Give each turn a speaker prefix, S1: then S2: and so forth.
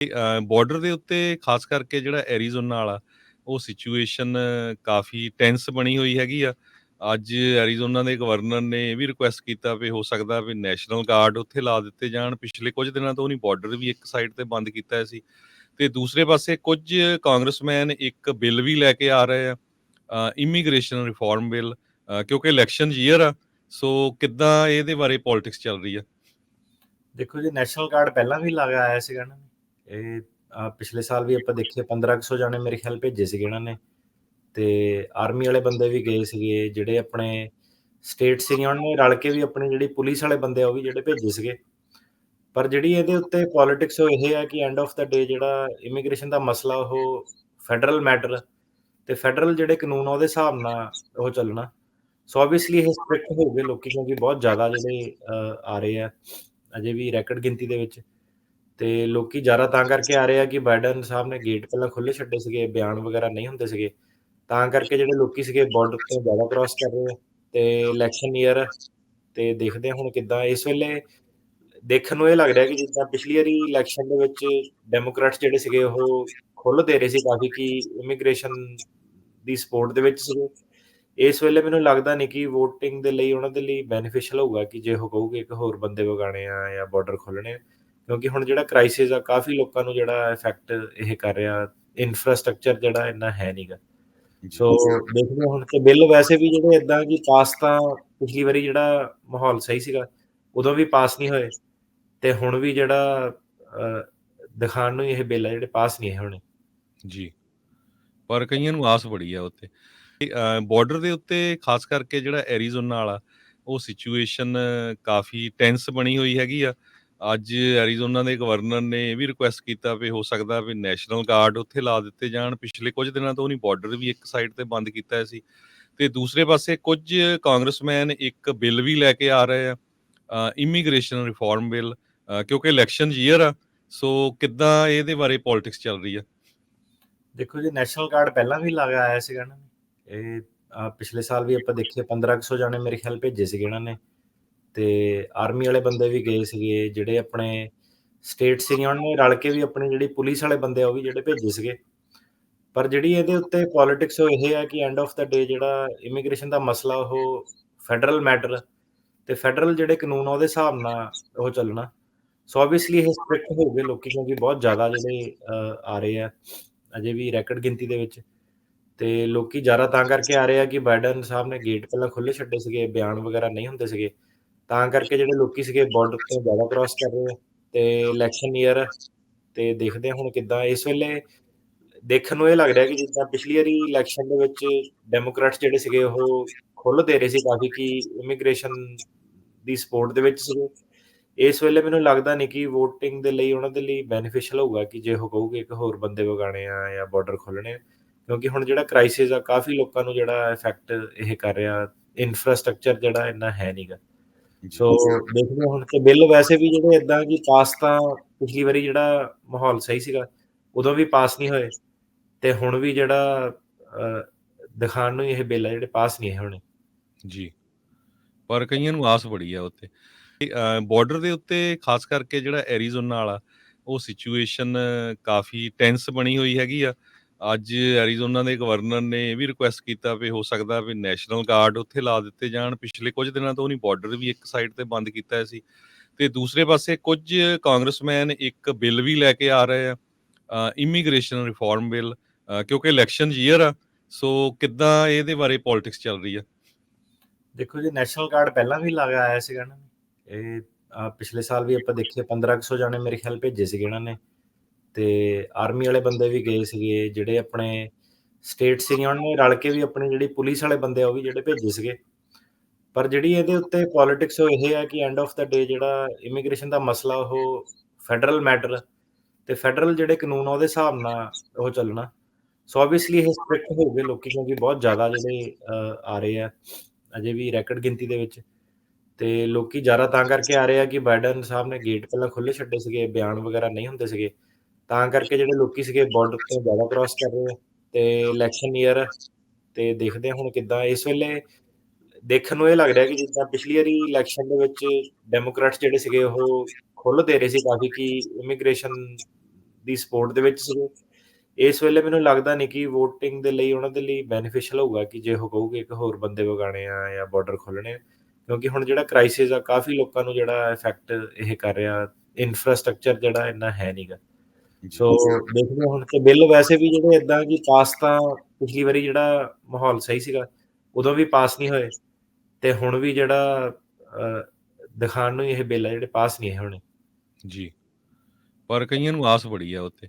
S1: Border ਦੇ ਉੱਤੇ ਖਾਸ ਕਰਕੇ ਜਿਹੜਾ ਐਰੀਜ਼ੋਨਾ ਵਾਲਾ ਉਹ ਸਿਚੁਏਸ਼ਨ ਕਾਫੀ ਟੈਂਸ ਬਣੀ ਹੋਈ ਹੈਗੀ ਆ। ਅੱਜ ਐਰੀਜ਼ੋਨਾ ਦੇ ਗਵਰਨਰ ਨੇ ਇਹ ਵੀ ਰਿਕੁਐਸਟ ਕੀਤਾ ਵੀ ਹੋ ਸਕਦਾ ਵੀ ਨੈਸ਼ਨਲ ਗਾਰਡ ਉੱਥੇ ਲਾ ਦਿੱਤੇ ਜਾਣ। ਪਿਛਲੇ ਕੁਝ ਦਿਨਾਂ ਤੋਂ ਉਹਨੇ ਬਾਰਡਰ ਵੀ ਇੱਕ ਸਾਈਡ ਤੇ ਬੰਦ ਕੀਤਾ ਹੋਇਆ ਸੀ ਤੇ ਦੂਸਰੇ ਪਾਸੇ ਕੁਝ ਕਾਂਗਰਸਮੈਨ ਇੱਕ ਬਿੱਲ ਵੀ ਲੈ ਕੇ ਆ ਰਹੇ ਆ, ਇਮੀਗ੍ਰੇਸ਼ਨ ਰਿਫਾਰਮ ਬਿੱਲ, ਕਿਉਂਕਿ ਇਲੈਕਸ਼ਨ ਈਅਰ ਆ। ਸੋ ਕਿੱਦਾਂ ਇਹਦੇ ਬਾਰੇ ਪੋਲਿਟਿਕਸ ਚੱਲ ਰਹੀ ਆ?
S2: ਦੇਖੋ ਜੀ, ਨੈਸ਼ਨਲ ਗਾਰਡ ਪਹਿਲਾਂ ਵੀ ਲਗਾਇਆ ਸੀਗਾ ਇਹਨਾਂ ਨੇ। ਇਹ ਪਿਛਲੇ ਸਾਲ ਵੀ ਆਪਾਂ ਦੇਖੀਏ 1500 ਜਾਣੇ ਮੇਰੇ ਖਿਆਲ ਭੇਜੇ ਸੀਗੇ ਇਹਨਾਂ ਨੇ, ਤੇ ਆਰਮੀ ਵਾਲੇ ਬੰਦੇ ਵੀ ਗਏ ਸੀਗੇ, ਜਿਹੜੇ ਆਪਣੇ ਸਟੇਟ ਸੀਗੀਆਂ ਉਹਨਾਂ ਨੇ ਰਲ ਕੇ ਵੀ ਆਪਣੀ ਜਿਹੜੀ ਪੁਲਿਸ ਵਾਲੇ ਬੰਦੇ ਆ ਉਹ ਵੀ ਜਿਹੜੇ ਭੇਜੇ ਸੀਗੇ। ਪਰ ਜਿਹੜੀ ਇਹਦੇ ਉੱਤੇ ਪੋਲਿਟਿਕਸ ਉਹ ਇਹ ਹੈ ਕਿ ਐਂਡ ਆਫ ਦਾ ਡੇ ਜਿਹੜਾ ਇਮੀਗ੍ਰੇਸ਼ਨ ਦਾ ਮਸਲਾ ਉਹ ਫੈਡਰਲ ਮੈਟਰ ਤੇ ਫੈਡਰਲ ਜਿਹੜੇ ਕਾਨੂੰਨ ਆ ਉਹਦੇ ਹਿਸਾਬ ਨਾਲ ਉਹ ਚੱਲਣਾ। ਸੋ ਆਬਵੀਅਸਲੀ ਇਹ ਸਟ੍ਰਿਕਟ ਹੋ ਗਏ ਲੋਕੀ, ਕਿਉਂਕਿ ਬਹੁਤ ਜ਼ਿਆਦਾ ਜਿਹੜੇ ਆ ਰਹੇ ਆ ਅਜੇ ਵੀ ਰੈਕਡ ਗਿਣਤੀ ਦੇ ਵਿੱਚ। ਤੇ ਲੋਕੀ ਜ਼ਿਆਦਾ ਤਾਂ ਕਰਕੇ ਆ ਰਹੇ ਆ ਕਿ ਬਾਈਡਨ ਸਾਹਿਬ ਨੇ ਗੇਟ ਪਹਿਲਾਂ ਖੁੱਲ੍ਹੇ ਛੱਡੇ ਸੀਗੇ, ਬਿਆਨ ਵਗੈਰਾ ਨਹੀਂ ਹੁੰਦੇ ਸੀਗੇ, ਤਾਂ ਕਰਕੇ ਜਿਹੜੇ ਲੋਕੀ ਸੀਗੇ ਬਾਰਡਰ ਤੋਂ ਜ਼ਿਆਦਾ ਕ੍ਰਾਸ ਕਰ ਰਹੇ ਆ। ਤੇ ਇਲੈਕਸ਼ਨ ਈਅਰ ਤੇ ਦੇਖਦੇ ਹੁਣ ਕਿੱਦਾਂ। ਇਸ ਵੇਲੇ ਦੇਖਣ ਨੂੰ ਇਹ ਲੱਗ ਰਿਹਾ ਕਿ ਜਿੱਦਾਂ ਪਿਛਲੀ ਵਾਰੀ ਇਲੈਕਸ਼ਨ ਦੇ ਵਿੱਚ ਡੈਮੋਕ੍ਰੈਟਸ ਜਿਹੜੇ ਸੀਗੇ ਉਹ ਖੁੱਲ੍ਹ ਦੇ ਰਹੇ ਸੀ ਕਾਫੀ ਕਿ ਇਮੀਗ੍ਰੇਸ਼ਨ ਦੀ ਸਪੋਰਟ ਦੇ ਵਿੱਚ ਸੀਗੇ। ਇਸ ਵੇਲੇ ਮੈਨੂੰ ਲੱਗਦਾ ਨਹੀਂ ਕਿ ਵੋਟਿੰਗ ਦੇ ਲਈ ਉਹਨਾਂ ਦੇ ਲਈ ਬੈਨੀਫੀਸ਼ੀਅਲ ਹੋਊਗਾ ਕਿ ਜੇ ਉਹ ਕਹੂਗੇ ਕਿ ਹੋਰ ਬੰਦੇ ਵਗਾਣੇ ਆ ਜਾਂ ਬਾਰਡਰ ਖੋਲ੍ਹਣੇ ਆ, ਕਿਉਂਕਿ ਹੁਣ ਜਿਹੜਾ ਕ੍ਰਾਈਸਿਸ ਆ ਕਾਫੀ ਲੋਕਾਂ ਨੂੰ ਜਿਹੜਾ ਇਫੈਕਟ ਇਹ ਕਰ ਰਿਹਾ। ਇਨਫਰਾਸਟ੍ਰਕਚਰ ਜਿਹੜਾ ਇੰਨਾ ਹੈ ਨਹੀਂਗਾ। ਸੋ ਦੇਖਦੇ ਹੁਣ ਤੇ ਬਿੱਲ ਵੈਸੇ ਵੀ ਜਿਹੜੇ ਇਦਾਂ ਕਿ ਪਾਸ ਤਾਂ ਪਿਛਲੀ ਵਾਰੀ ਜਿਹੜਾ ਮਾਹੌਲ ਸਹੀ ਸੀਗਾ ਉਦੋਂ ਵੀ ਪਾਸ ਨਹੀਂ ਹੋਏ, ਤੇ ਹੁਣ ਵੀ ਜਿਹੜਾ ਦਿਖਾਉਣ ਨੂੰ ਇਹ ਬਿੱਲ ਆ ਜਿਹੜੇ ਪਾਸ ਨਹੀਂ ਹੋਣੇ
S1: ਜੀ, ਪਰ ਕਈਆਂ ਨੂੰ ਆਸ ਬੜੀ ਆ ਉੱਥੇ। ਬਾਰਡਰ ਦੇ ਉੱਤੇ ਖਾਸ ਕਰਕੇ ਜਿਹੜਾ ਐਰੀਜ਼ੋਨਾ ਵਾਲਾ ਉਹ ਸਿਚੁਏਸ਼ਨ ਕਾਫੀ ਟੈਂਸ ਬਣੀ ਹੋਈ ਹੈਗੀ ਆ। ਅੱਜ ਐਰੀਜ਼ੋਨਾ ਦੇ ਗਵਰਨਰ ਨੇ ਇਹ ਵੀ ਰਿਕੁਐਸਟ ਕੀਤਾ ਵੀ ਹੋ ਸਕਦਾ ਵੀ ਨੈਸ਼ਨਲ ਗਾਰਡ ਉੱਥੇ ਲਾ ਦਿੱਤੇ ਜਾਣ। ਪਿਛਲੇ ਕੁਝ ਦਿਨਾਂ ਤੋਂ ਉਹਨੇ ਬਾਰਡਰ ਵੀ ਇੱਕ ਸਾਈਡ ਤੇ ਬੰਦ ਕੀਤਾ ਹੋਇਆ ਸੀ ਤੇ ਦੂਸਰੇ ਪਾਸੇ ਕੁਝ ਕਾਂਗਰਸਮੈਨ ਇੱਕ ਬਿੱਲ ਵੀ ਲੈ ਕੇ ਆ ਰਹੇ ਆ, ਇਮੀਗ੍ਰੇਸ਼ਨ ਰਿਫਾਰਮ ਬਿੱਲ, ਕਿਉਂਕਿ ਇਲੈਕਸ਼ਨ ਈਅਰ ਆ। ਸੋ ਕਿੱਦਾਂ ਇਹਦੇ ਬਾਰੇ ਪੋਲਿਟਿਕਸ ਚੱਲ ਰਹੀ ਆ?
S2: ਦੇਖੋ ਜੀ, ਨੈਸ਼ਨਲ ਗਾਰਡ ਪਹਿਲਾਂ ਵੀ ਲਗਾਇਆ ਸੀਗਾ ਇਹਨਾਂ ਨੇ। ਇਹ ਪਿਛਲੇ ਸਾਲ ਵੀ ਆਪਾਂ ਦੇਖੀਏ 1500 ਜਾਣੇ ਮੇਰੇ ਖਿਆਲ ਭੇਜੇ ਸੀਗੇ ਇਹਨਾਂ ਨੇ, ਤੇ ਆਰਮੀ ਵਾਲੇ ਬੰਦੇ ਵੀ ਗਏ ਸੀਗੇ, ਜਿਹੜੇ ਆਪਣੇ ਸਟੇਟ ਸੀਗੀਆਂ ਉਹਨਾਂ ਨੇ ਰਲ ਕੇ ਵੀ ਆਪਣੀ ਜਿਹੜੀ ਪੁਲਿਸ ਵਾਲੇ ਬੰਦੇ ਆ ਉਹ ਵੀ ਜਿਹੜੇ ਭੇਜੇ ਸੀਗੇ। ਪਰ ਜਿਹੜੀ ਇਹਦੇ ਉੱਤੇ ਪੋਲਿਟਿਕਸ ਉਹ ਇਹ ਹੈ ਕਿ ਐਂਡ ਆਫ ਦਾ ਡੇ ਜਿਹੜਾ ਇਮੀਗ੍ਰੇਸ਼ਨ ਦਾ ਮਸਲਾ ਉਹ ਫੈਡਰਲ ਮੈਟਰ ਤੇ ਫੈਡਰਲ ਜਿਹੜੇ ਕਾਨੂੰਨ ਆ ਉਹਦੇ ਹਿਸਾਬ ਨਾਲ ਉਹ ਚੱਲਣਾ। ਸੋ ਆਬਵੀਅਸਲੀ ਇਹ ਸਟ੍ਰਿਕਟ ਹੋ ਗਏ ਲੋਕੀ, ਕਿਉਂਕਿ ਬਹੁਤ ਜ਼ਿਆਦਾ ਜਿਹੜੇ ਆ ਰਹੇ ਆ ਅਜੇ ਵੀ ਰੈਕਡ ਗਿਣਤੀ ਦੇ ਵਿੱਚ। ਤੇ ਲੋਕੀ ਜ਼ਿਆਦਾ ਤਾਂ ਕਰਕੇ ਆ ਰਹੇ ਆ ਕਿ ਬਾਈਡਨ ਸਾਹਿਬ ਨੇ ਗੇਟ ਪਹਿਲਾਂ ਖੁੱਲ੍ਹੇ ਛੱਡੇ ਸੀਗੇ, ਬਿਆਨ ਵਗੈਰਾ ਨਹੀਂ ਹੁੰਦੇ ਸੀਗੇ, ਤਾਂ ਕਰਕੇ ਜਿਹੜੇ ਲੋਕੀ ਸੀਗੇ ਬਾਰਡਰ ਤੋਂ ਜ਼ਿਆਦਾ ਕ੍ਰਾਸ ਕਰ ਰਹੇ ਆ। ਤੇ ਇਲੈਕਸ਼ਨ ਈਅਰ ਤੇ ਦੇਖਦੇ ਹੁਣ ਕਿੱਦਾਂ। ਇਸ ਵੇਲੇ ਦੇਖਣ ਨੂੰ ਇਹ ਲੱਗ ਰਿਹਾ ਕਿ ਜਿੱਦਾਂ ਪਿਛਲੀ ਵਾਰੀ ਇਲੈਕਸ਼ਨ ਦੇ ਵਿੱਚ ਡੈਮੋਕ੍ਰੈਟਸ ਜਿਹੜੇ ਸੀਗੇ ਉਹ ਖੁੱਲ੍ਹ ਦੇ ਰਹੇ ਸੀ ਕਾਫੀ ਕਿ ਇਮੀਗ੍ਰੇਸ਼ਨ ਦੀ ਸਪੋਰਟ ਦੇ ਵਿੱਚ ਸੀਗੇ। ਪਰ ਜਿਹੜੀ ਇਹਦੇ ਉੱਤੇ ਪੋਲਿਟਿਕਸ ਉਹ ਇਹ ਹੈ ਕਿ ਜਿੱਦਾਂ ਪਿਛਲੀ ਵਾਰੀ ਇਲੈਕਸ਼ਨ ਦੇ ਵਿੱਚ ਉਹ ਖੁੱਲ੍ਹ ਦੇ ਰਹੇ ਸੀ ਕਾਫੀ ਕਿ ਇਮੀਗ੍ਰੇਸ਼ਨ ਦੀ ਸਪੋਰਟ ਦੇ ਵਿੱਚ ਸੀਗੇ। ਇਸ ਵੇਲੇ ਮੈਨੂੰ ਲੱਗਦਾ ਨਹੀਂ ਕਿ ਵੋਟਿੰਗ ਦੇ ਲਈ ਉਹਨਾਂ ਦੇ ਲਈ ਬੈਨੀਫੀਸ਼ੀਅਲ ਹੋਊਗਾ ਕਿ ਜੇ ਉਹ ਕਹੂਗੇ ਕਿ ਹੋਰ ਬੰਦੇ ਵਗਾਣੇ ਆ ਜਾਂ ਬਾਰਡਰ ਖੋਲ੍ਹਣੇ ਆ, ਕਿਉਂਕਿ ਹੁਣ ਜਿਹੜਾ ਕ੍ਰਾਈਸਿਸ ਆ ਕਾਫੀ ਲੋਕਾਂ ਨੂੰ ਜਿਹੜਾ ਇਫੈਕਟ ਇਹ ਕਰ ਰਿਹਾ। ਇਨਫਰਾਸਟ੍ਰਕਚਰ ਜਿਹੜਾ ਇੰਨਾ ਹੈ ਨਹੀਂਗਾ। ਸੋ ਦੇਖਦੇ ਹੁਣ ਤੇ ਬਿੱਲ ਵੈਸੇ ਵੀ ਜਿਹੜੇ ਇਦਾਂ ਕਿ ਪਾਸ ਤਾਂ ਪਿਛਲੀ ਵਾਰੀ ਜਿਹੜਾ ਮਾਹੌਲ ਸਹੀ ਸੀਗਾ ਉਦੋਂ ਵੀ ਪਾਸ ਨਹੀਂ ਹੋਏ, ਤੇ ਹੁਣ ਵੀ ਜਿਹੜਾ ਦਿਖਾਉਣ ਨੂੰ ਇਹ ਬਿੱਲ ਆ ਜਿਹੜੇ ਪਾਸ ਨਹੀਂ ਹੋਣੇ
S1: ਜੀ, ਪਰ ਕਈਆਂ ਨੂੰ ਆਸ ਬੜੀ ਆ ਉੱਥੇ। ਬਾਰਡਰ ਦੇ ਉੱਤੇ ਖਾਸ ਕਰਕੇ ਜਿਹੜਾ ਐਰੀਜ਼ੋਨਾ ਵਾਲਾ ਉਹ ਸਿਚੁਏਸ਼ਨ ਕਾਫੀ ਟੈਂਸ ਬਣੀ ਹੋਈ ਹੈਗੀ ਆ। ਅੱਜ ਐਰੀਜ਼ੋਨਾ ਦੇ ਗਵਰਨਰ ਨੇ ਇਹ ਵੀ ਰਿਕੁਐਸਟ ਕੀਤਾ ਵੀ ਹੋ ਸਕਦਾ ਵੀ ਨੈਸ਼ਨਲ ਗਾਰਡ ਉੱਥੇ ਲਾ ਦਿੱਤੇ ਜਾਣ। ਪਿਛਲੇ ਕੁਝ ਦਿਨਾਂ ਤੋਂ ਉਹਨੇ ਬਾਰਡਰ ਵੀ ਇੱਕ ਸਾਈਡ ਤੇ ਬੰਦ ਕੀਤਾ ਹੋਇਆ ਸੀ ਤੇ ਦੂਸਰੇ ਪਾਸੇ ਕੁਝ ਕਾਂਗਰਸਮੈਨ ਇੱਕ ਬਿੱਲ ਵੀ ਲੈ ਕੇ ਆ ਰਹੇ ਆ, ਇਮੀਗ੍ਰੇਸ਼ਨ ਰਿਫਾਰਮ ਬਿੱਲ, ਕਿਉਂਕਿ ਇਲੈਕਸ਼ਨ ਈਅਰ ਆ। ਸੋ ਕਿੱਦਾਂ ਇਹਦੇ ਬਾਰੇ ਪੋਲਿਟਿਕਸ ਚੱਲ ਰਹੀ ਆ?
S2: ਦੇਖੋ ਜੀ, ਨੈਸ਼ਨਲ ਗਾਰਡ ਪਹਿਲਾਂ ਵੀ ਲਗਾਇਆ ਸੀਗਾ ਇਹਨਾਂ ਨੇ। ਇਹ ਪਿਛਲੇ ਸਾਲ ਵੀ ਆਪਾਂ ਦੇਖੀਏ 1500 ਜਾਣੇ ਮੇਰੇ ਖਿਆਲ ਭੇਜੇ ਸੀਗੇ ਇਹਨਾਂ ਨੇ, ਤੇ ਆਰਮੀ ਵਾਲੇ ਬੰਦੇ ਵੀ ਗਏ ਸੀਗੇ, ਜਿਹੜੇ ਆਪਣੇ ਸਟੇਟ ਸੀਗੀਆਂ ਉਹਨਾਂ ਨੇ ਰਲ ਕੇ ਵੀ ਆਪਣੀ ਜਿਹੜੀ ਪੁਲਿਸ ਵਾਲੇ ਬੰਦੇ ਆ ਉਹ ਵੀ ਜਿਹੜੇ ਭੇਜੇ ਸੀਗੇ। ਪਰ ਜਿਹੜੀ ਇਹਦੇ ਉੱਤੇ ਪੋਲਿਟਿਕਸ ਉਹ ਇਹ ਹੈ ਕਿ ਐਂਡ ਆਫ ਦਾ ਡੇ ਜਿਹੜਾ ਇਮੀਗ੍ਰੇਸ਼ਨ ਦਾ ਮਸਲਾ ਉਹ ਫੈਡਰਲ ਮੈਟਰ ਤੇ ਫੈਡਰਲ ਜਿਹੜੇ ਕਾਨੂੰਨ ਆ ਉਹਦੇ ਹਿਸਾਬ ਨਾਲ ਉਹ ਚੱਲਣਾ। ਸੋ ਆਬਵੀਅਸਲੀ ਇਹ ਸਟ੍ਰਿਕਟ ਹੋ ਗਏ ਲੋਕੀ, ਕਿਉਂਕਿ ਬਹੁਤ ਜ਼ਿਆਦਾ ਜਿਹੜੇ ਆ ਰਹੇ ਆ ਅਜੇ ਵੀ ਰੈਕਡ ਗਿਣਤੀ ਦੇ ਵਿੱਚ। ਤੇ ਲੋਕੀ ਜ਼ਿਆਦਾ ਤਾਂ ਕਰਕੇ ਆ ਰਹੇ ਆ ਕਿ ਬਾਈਡਨ ਸਾਹਿਬ ਨੇ ਗੇਟ ਪਹਿਲਾਂ ਖੁੱਲ੍ਹੇ ਛੱਡੇ ਸੀਗੇ, ਬਿਆਨ ਵਗੈਰਾ ਨਹੀਂ ਹੁੰਦੇ ਸੀਗੇ, ਤਾਂ ਕਰਕੇ ਜਿਹੜੇ ਲੋਕੀ ਸੀਗੇ ਬਾਰਡਰ ਤੋਂ ਜ਼ਿਆਦਾ ਕ੍ਰਾਸ ਕਰ ਰਹੇ ਆ। ਤੇ ਇਲੈਕਸ਼ਨ ਈਅਰ ਤੇ ਦੇਖਦੇ ਹੁਣ ਕਿੱਦਾਂ। ਇਸ ਵੇਲੇ ਦੇਖਣ ਨੂੰ ਇਹ ਲੱਗ ਰਿਹਾ ਕਿ ਜਿੱਦਾਂ ਪਿਛਲੀ ਵਾਰੀ ਇਲੈਕਸ਼ਨ ਦੇ ਵਿੱਚ ਡੈਮੋਕ੍ਰੈਟਸ ਜਿਹੜੇ ਸੀਗੇ ਉਹ ਖੁੱਲ੍ਹ ਦੇ ਰਹੇ ਸੀ ਕਾਫੀ ਕਿ ਇਮੀਗ੍ਰੇਸ਼ਨ ਦੀ ਸਪੋਰਟ ਦੇ ਵਿੱਚ ਸੀਗੇ। ਇਸ ਵੇਲੇ ਮੈਨੂੰ ਲੱਗਦਾ ਨਹੀਂ ਕਿ ਵੋਟਿੰਗ ਦੇ ਲਈ ਉਹਨਾਂ ਦੇ ਲਈ ਬੈਨੀਫੀਸ਼ੀਅਲ ਹੋਊਗਾ ਕਿ ਜੇ ਉਹ ਕਹੂਗੇ ਕਿ ਹੋਰ ਬੰਦੇ ਵਗਾਣੇ ਆ ਜਾਂ ਬਾਰਡਰ ਖੋਲ੍ਹਣੇ ਆ, ਕਿਉਂਕਿ ਹੁਣ ਜਿਹੜਾ ਕ੍ਰਾਈਸਿਸ ਆ ਕਾਫੀ ਲੋਕਾਂ ਨੂੰ ਜਿਹੜਾ ਇਫੈਕਟ ਇਹ ਕਰ ਰਿਹਾ, ਇਨਫਰਾਸਟ੍ਰਕਚਰ ਜਿਹੜਾ ਇੰਨਾ ਹੈ ਨੀਗਾ।
S1: ਜੀ
S2: ਸੋ ਦੇਖਦੇ ਹਾਂ ਹੁਣ ਤੇ ਬਿੱਲ ਵੈਸੇ ਵੀ ਜਿਹੜੇ ਏਦਾਂ ਕਿ ਪਾਸ ਤਾਂ ਪਿਛਲੀ ਵਾਰੀ ਜਿਹੜਾ ਮਾਹੌਲ ਸਹੀ ਸੀਗਾ, ਉਦੋਂ ਵੀ ਪਾਸ ਨਹੀਂ ਹੋਏ ਤੇ ਹੁਣ ਵੀ ਜਿਹੜਾ ਦਿਖਾਉਣ ਨੂੰ ਹੀ ਇਹ ਬਿੱਲ ਆ ਜਿਹੜੇ ਪਾਸ ਨਹੀਂ ਹੋਣੇ।
S1: ਜੀ, ਪਰ ਕਈਆਂ ਨੂੰ ਆਸ ਬੜੀ ਆ ਉੱਤੇ।